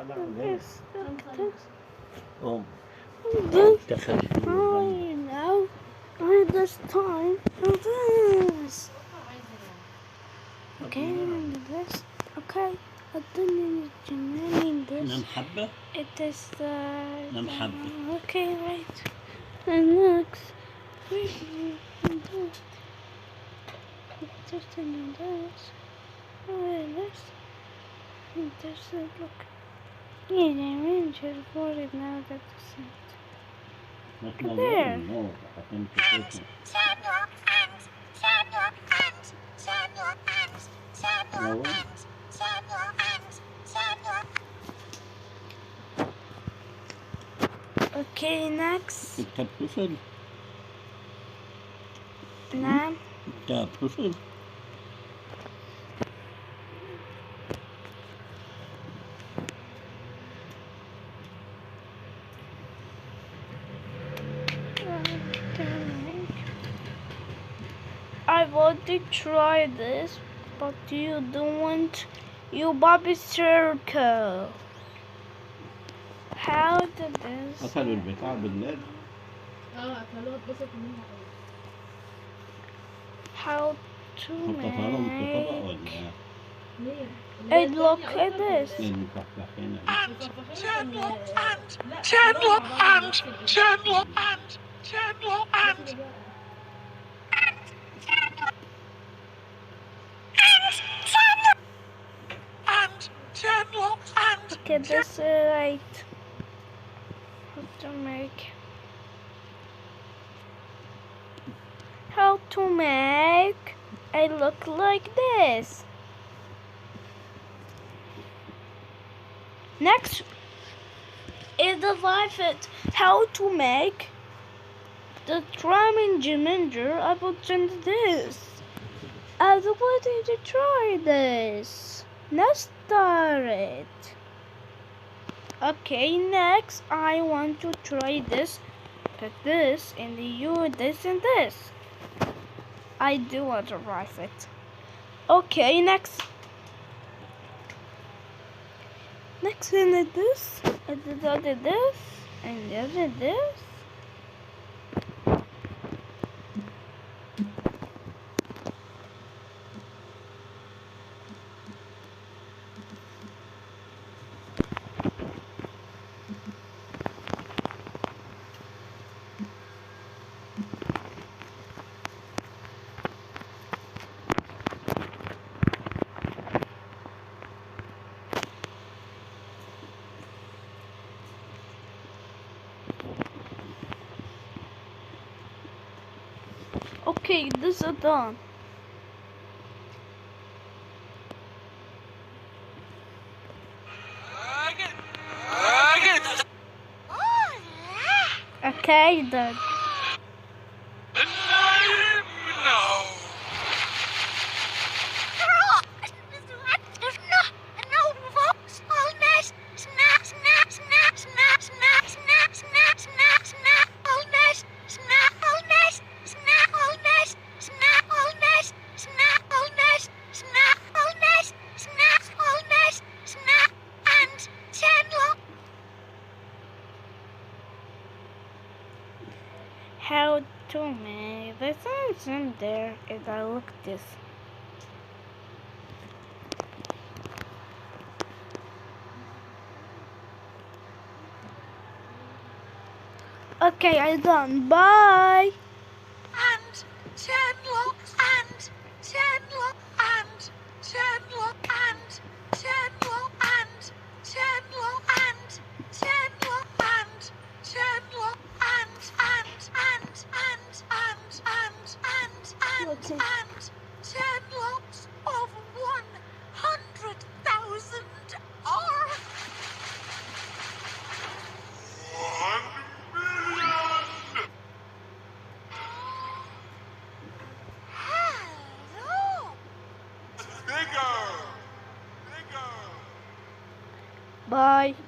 this, this. Oh, This. دخل I know. By this time, do this. Okay, and this. Okay, I didn't need this. نم حبة It is the. نم حبة. Okay, right. And next, just in this. Oh, this. And this is look. Yeah, the range is for it now. That's it. There. No, عشان Okay, next. انت بتصل نعم. انت بتصل I want to try this, but you don't want you Bobby Circle. How did this? قتلوا البتاع بالليل قتلوها اتبسط منها How to حطيتها لهم في طبق make? ولا ايه؟ ليه؟ Hey, look at this. المفحفحين Okay, this is right. How to make a look like this. Next is the life it how to make the drumming ginger. I will send this. I was wanting to try this. Let's start it. Okay, next I want to try this. Put this in the U, this and this. I do want to try it. Okay, next. Next in this, and did this, and did this. Okay, this is done. Okay, done. How to make this is in there if I look this. Okay, I'm done. Bye. And 10 locks and 10 locks and 10 locks and 10 locks and 10 locks and 10 locks and 10 locks and 10 locks